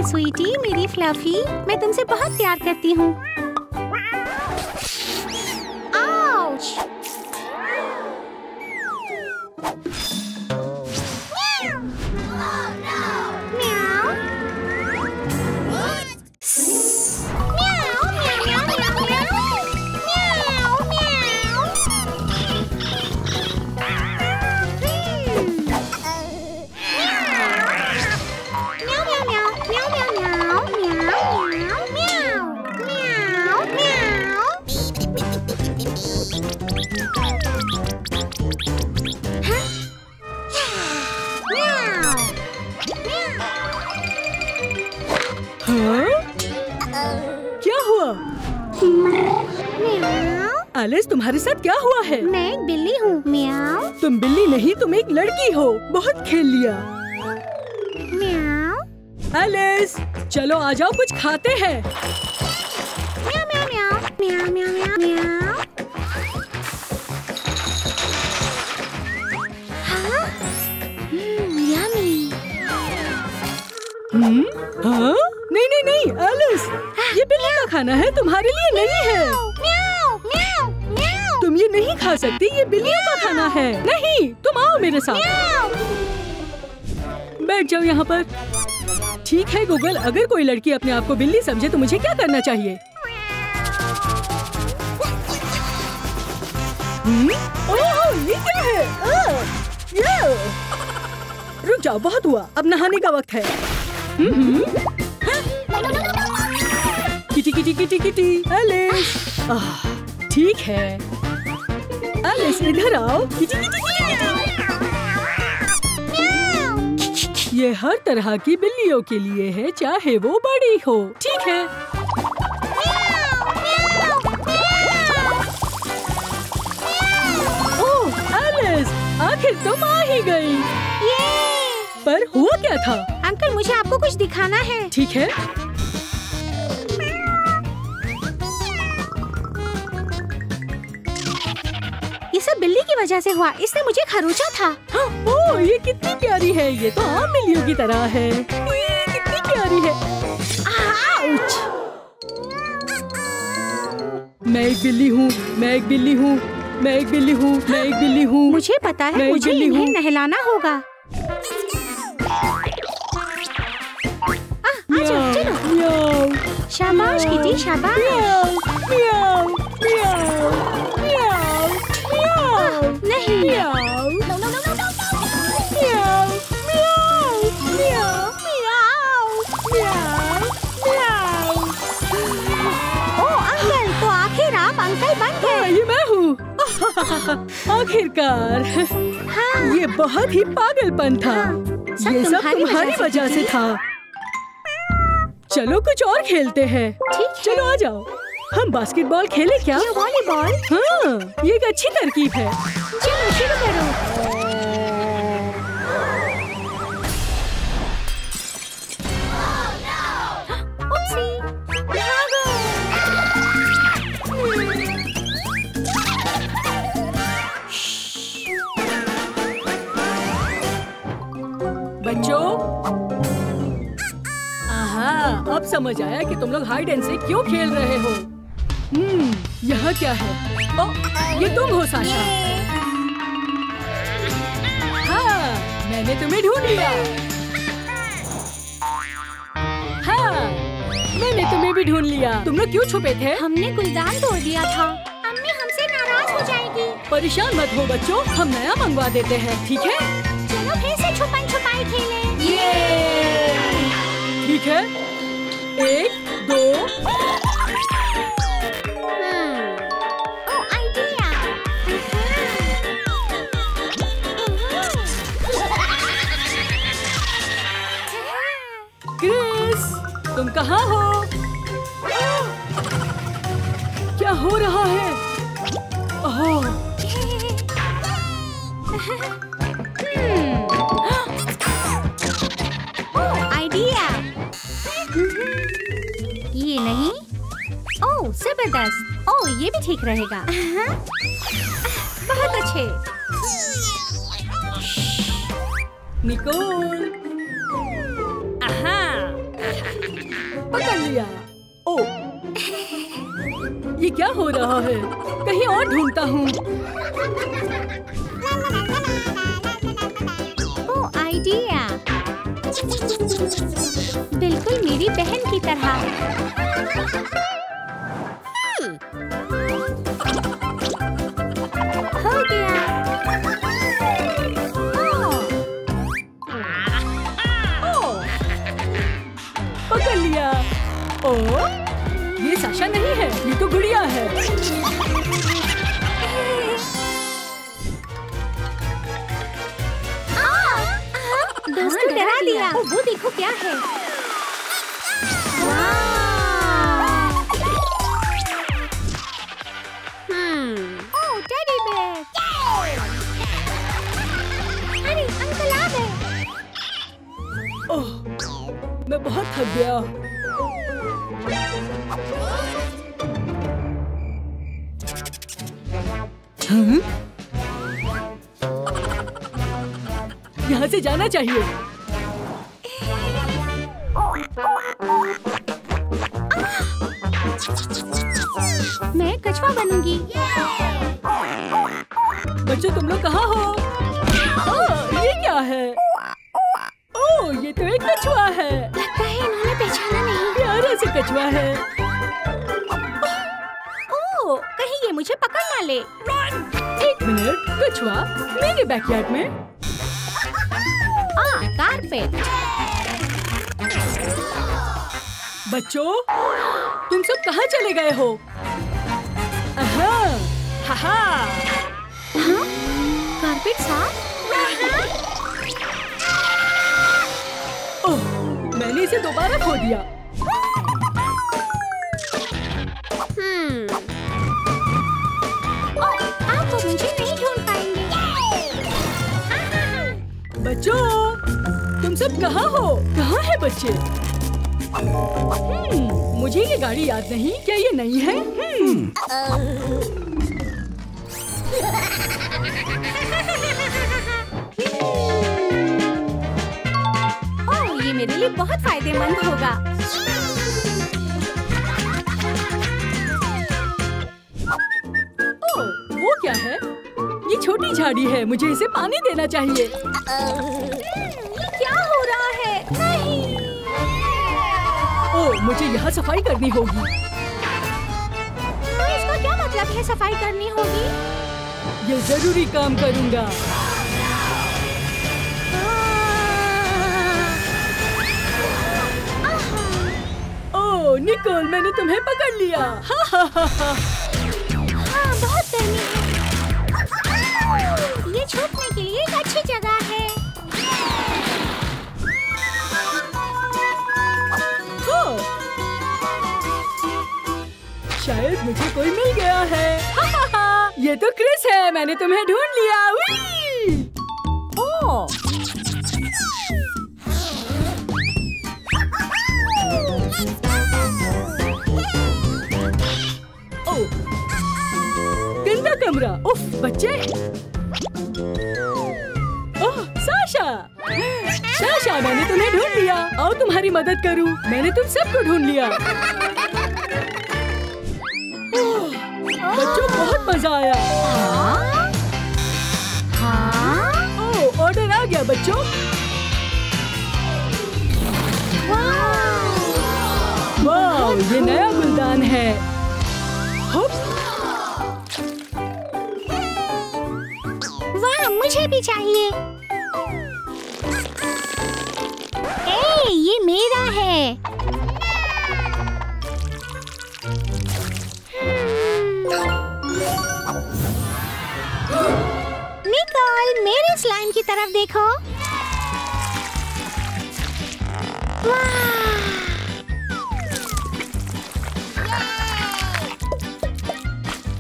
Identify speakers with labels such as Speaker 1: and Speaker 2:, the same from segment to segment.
Speaker 1: स्वीटी, मेरी फ्लफी, मैं तुमसे बहुत प्यार करती हूँ। आउच!
Speaker 2: एलिस, तुम्हारे साथ क्या हुआ है?
Speaker 1: मैं एक बिल्ली हूँ। म्याऊ।
Speaker 2: तुम बिल्ली नहीं, तुम एक लड़की हो। बहुत खेल लिया।
Speaker 1: म्याऊ।
Speaker 2: एलिस, चलो आ जाओ, कुछ खाते हैं।
Speaker 1: म्याऊ म्याऊ म्याऊ म्याऊ म्याऊ म्याऊ। हाँ? यम्मी।
Speaker 2: हाँ? नहीं नहीं नहीं, एलिस, ये बिल्ली का खाना है, तुम्हारे लिए नहीं है। तुम ये नहीं खा सकती, ये बिल्लियों का खाना है। नहीं, तुम आओ मेरे साथ। बैठ जाओ यहाँ पर। ठीक है गूगल, अगर कोई लड़की अपने आप को बिल्ली समझे तो मुझे क्या करना चाहिए? ओह, ये क्या है? रुक जाओ, बहुत हुआ, अब नहाने का वक्त है। Kitty kitty kitty kitty. Alice, ठीक है। एलिस, इधर आओ। Kitty kitty kitty. ये हर तरह की बिल्लियों के लिए है, चाहे वो बड़ी हो। ठीक है। ओह एलिस, आखिर तुम आ ही गई। पर हुआ क्या था?
Speaker 1: अंकल, मुझे आपको कुछ दिखाना है।
Speaker 2: ठीक है।
Speaker 1: ये सब बिल्ली की वजह से हुआ, इसने मुझे खरोचा था।
Speaker 2: हाँ, ओह, ये कितनी प्यारी है। ये तो आम बिल्लियों की तरह है। ये कितनी प्यारी है। आउच! मैं एक बिल्ली हूँ, मैं एक बिल्ली हूँ, मैं एक बिल्ली हूँ, मैं एक बिल्ली हूँ।
Speaker 1: मुझे पता है, मुझे इन्हें नहलाना होगा। आजा, चलो। शाबाश किटी, शाबाश।
Speaker 2: म्याऊ, म्याऊ, म्याऊ, म्याऊ।
Speaker 1: नहीं।
Speaker 2: म्याऊ, म्याऊ, म्याऊ, म्याऊ, म्याऊ, म्याऊ।
Speaker 1: ओह अंकल, तो आखिर आप अंकल बन गए।
Speaker 2: ये मैं हूँ। आखिरकार।
Speaker 1: हाँ।
Speaker 2: ये बहुत ही पागलपन था। ये सब तुम्हारी वजह से था। चलो कुछ और खेलते हैं।
Speaker 1: ठीक है।
Speaker 2: चलो आ जाओ, हम बास्केटबॉल खेलें क्या?
Speaker 1: या वॉलीबॉल?
Speaker 2: हाँ, ये एक अच्छी तरकीब है।
Speaker 1: चलो शुरू करो। Oopsie, भागो।
Speaker 2: बच्चों, अब समझ आया कि तुम लोग हाइड एंड सीक क्यों खेल रहे हो। यह क्या है? ओह, ये तुम हो साशा। हाँ, मैंने तुम्हें ढूंढ लिया। हाँ, मैंने तुम्हें भी ढूंढ लिया। तुम लोग क्यों छुपे थे?
Speaker 1: हमने गुलदान तोड़ दिया था। अम्मी हमसे नाराज हो जाएगी।
Speaker 2: परेशान मत हो बच्चों, हम नया मंगवा देते हैं, ठीक है?
Speaker 1: चलो फिर से छुपन छुपाई खेलें।
Speaker 2: ठीक है, 1, 2।
Speaker 1: ओह, आइडिया।
Speaker 2: क्रिस, तुम कहाँ हो? क्या हो रहा है? ओह,
Speaker 1: आइडिया। ये नहीं। ओह जबरदस्त। ओह ये भी ठीक रहेगा। बहुत अच्छे।
Speaker 2: निकोल। पकड़ लिया। ओ, ये क्या हो रहा है? कहीं और ढूंढता हूँ।
Speaker 1: ओह, आइडिया। बिल्कुल मेरी बहन की तरह। हो गया।
Speaker 2: पकड़ लिया। ओ, ये साशा नहीं है, ये तो गुड़िया है।
Speaker 1: दोस्त को डरा दिया। ओ, वो देखो क्या है। ओह, टेडी बेयर। अरे, अंकल आ गए।
Speaker 2: ओह, मैं बहुत थक गया। यहाँ से जाना चाहिए।
Speaker 1: मैं कछुआ बनूंगी।
Speaker 2: बच्चों, तुम लोग कहाँ हो? ये क्या है? ओह, ये तो एक कछुआ है।
Speaker 1: लगता है इन्होंने पहचाना नहीं।
Speaker 2: प्यारा सा कछुआ है।
Speaker 1: ओह, कहीं ये मुझे पकड़ ना ले।
Speaker 2: एक मिनट, कछुआ मेरे बैकयार्ड में।
Speaker 1: कारपेट।
Speaker 2: बच्चों, तुम सब कहाँ चले गए हो?
Speaker 1: कारपेट साफ।
Speaker 2: ओह, मैंने इसे दोबारा खो दिया।
Speaker 1: आप तो मुझे नहीं ढूंढ पाएंगे।
Speaker 2: बच्चों, तुम सब कहाँ हो? कहाँ है बच्चे? मुझे ये गाड़ी याद नहीं। क्या ये नई है?
Speaker 1: ओह, ये मेरे लिए बहुत फायदेमंद होगा।
Speaker 2: ओह, वो क्या है? ये छोटी झाड़ी है, मुझे इसे पानी देना चाहिए।
Speaker 1: ये क्या हो रहा है? नहीं।
Speaker 2: ओह, मुझे यहाँ सफाई करनी होगी।
Speaker 1: इसका क्या मतलब है सफाई करनी होगी?
Speaker 2: ये जरूरी काम करूँगा। ओह, निकोल, मैंने तुम्हें पकड़ लिया।
Speaker 1: हाँ, बहुत गर्मी है। ये छुपने के लिए एक अच्छी जगह है।
Speaker 2: शायद मुझे कोई मिल गया है। ये तो क्रिस है, मैंने तुम्हें ढूंढ लिया।
Speaker 1: ओह,
Speaker 2: गंदा कमरा। उफ, बच्चे। ओह, साशा, साशा, मैंने तुम्हें ढूंढ लिया। आओ तुम्हारी मदद करूं। मैंने तुम सबको ढूंढ लिया। बच्चों, बहुत मजा आया। ओह, ऑर्डर आ गया बच्चों। वाह, ये नया गुलदान है।
Speaker 1: वाह, मुझे भी चाहिए। ए, ये मेरा है। निकोल, मेरे स्लाइम की तरफ देखो। वाह!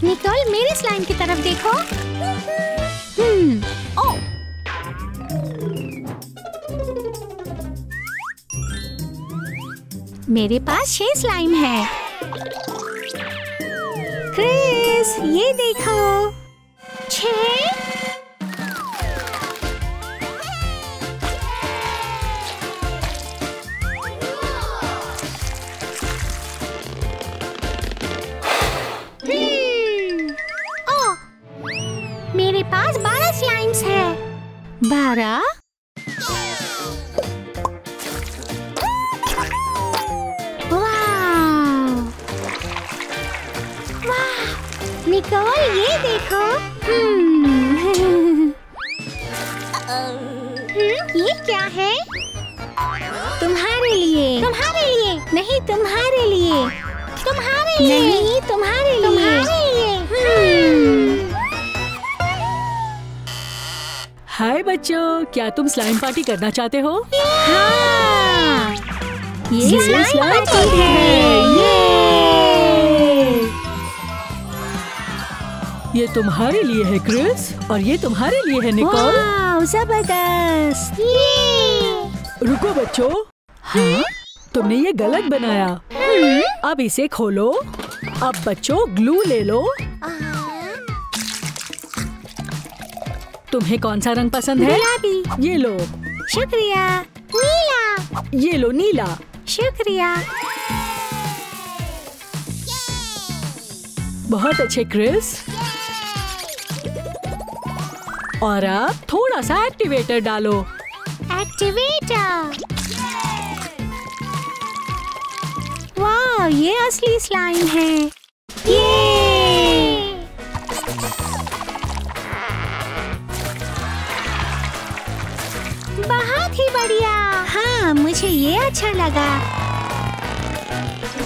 Speaker 1: निकोल, मेरे स्लाइम की तरफ देखो। ओह! मेरे पास 6 स्लाइम है। क्रिस, ये देखो। 6। 12 निकोल, ये देखो। ये क्या है? तुम्हारे लिए। तुम्हारे लिए नहीं, तुम्हारे लिए। तुम्हारे लिए नहीं, तुम्हारे लिए।
Speaker 2: हाय बच्चों, क्या तुम स्लाइम पार्टी करना चाहते हो?
Speaker 1: हाँ,
Speaker 2: ये स्लाइम पार्टी है। ये तुम्हारे लिए है क्रिस, और ये तुम्हारे लिए है निकोल।
Speaker 1: वाव, जबरदस्त।
Speaker 2: रुको बच्चों, हाँ? तुमने ये गलत बनाया। अब इसे खोलो। अब बच्चों ग्लू ले लो। तुम्हें कौन सा रंग पसंद है?
Speaker 1: गुलाबी।
Speaker 2: ये लो।
Speaker 1: शुक्रिया। नीला।
Speaker 2: ये लो नीला।
Speaker 1: शुक्रिया।
Speaker 2: बहुत अच्छे क्रिस। और अब थोड़ा सा एक्टिवेटर डालो।
Speaker 1: एक्टिवेटर। वाह, ये असली स्लाइम है। ये बहुत ही बढ़िया। हाँ, मुझे ये अच्छा लगा।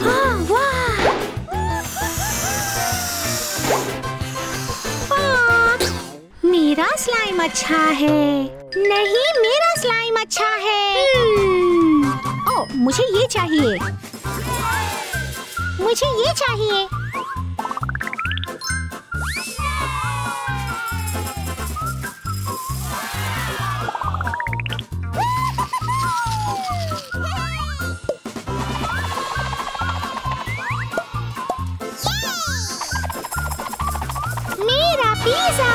Speaker 1: वाह, मेरा स्लाइम अच्छा है। नहीं, मेरा स्लाइम अच्छा है। ओह, मुझे ये चाहिए। मुझे ये चाहिए। मेरा पिज़्ज़ा।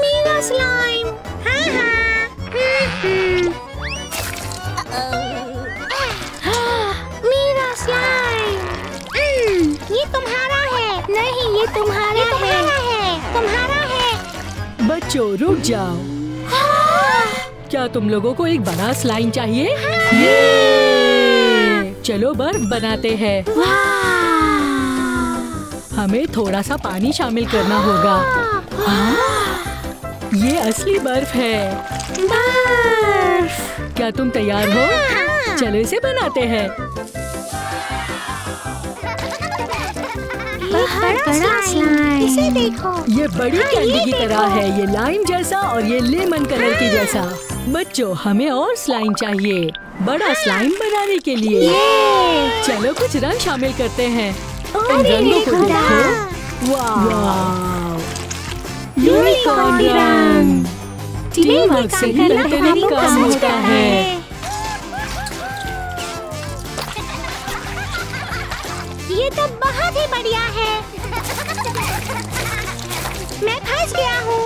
Speaker 1: मेरा स्लाइम। मेरा स्लाइम। ये तुम्हारा है। नहीं, ये तुम्हारा है। तुम्हारा है।
Speaker 2: बच्चों रुक जाओ। क्या तुम लोगों को एक बड़ा स्लाइम चाहिए? चलो बर्फ बनाते हैं। हमें थोड़ा सा पानी शामिल करना होगा। ये असली बर्फ है।
Speaker 1: बर्फ।
Speaker 2: क्या तुम तैयार हो? चलो इसे बनाते हैं।
Speaker 1: बड़ा स्लाइम। इसे देखो।
Speaker 2: ये बड़ी कैंडी की तरह है। ये लाइम जैसा और ये लेमन कलर की जैसा। बच्चों हमें और स्लाइम चाहिए बड़ा स्लाइम बनाने के लिए। चलो कुछ रंग शामिल करते हैं। इन रंगों को देखो। वाव, यूनिकॉर्न रंग। टीम वर्क से ही बेहतरीन काम होता है।
Speaker 1: ये तो बहुत ही बढ़िया है। मैं फंस गया हूँ।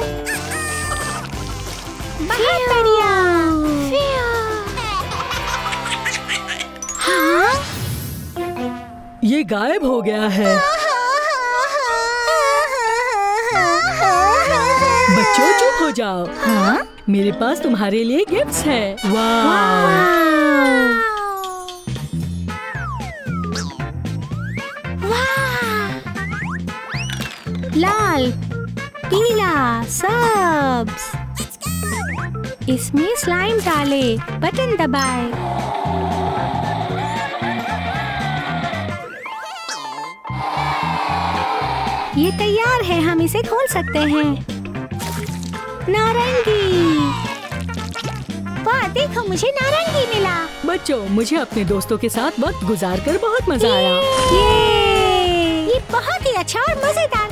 Speaker 1: बहुत बढ़िया। हाँ?
Speaker 2: ये गायब हो गया है। बच्चों चुप हो जाओ। हाँ? मेरे पास तुम्हारे लिए गिफ्ट्स हैं। वाह!
Speaker 1: लाल, पीला, सब्ज। इसमें स्लाइम डाले, बटन दबाए। ये तैयार है, हम इसे खोल सकते हैं। नारंगी। वाह, देखो मुझे नारंगी मिला।
Speaker 2: बच्चों मुझे अपने दोस्तों के साथ वक्त गुजारकर बहुत मजा आया।
Speaker 1: ये बहुत ही अच्छा और मजेदार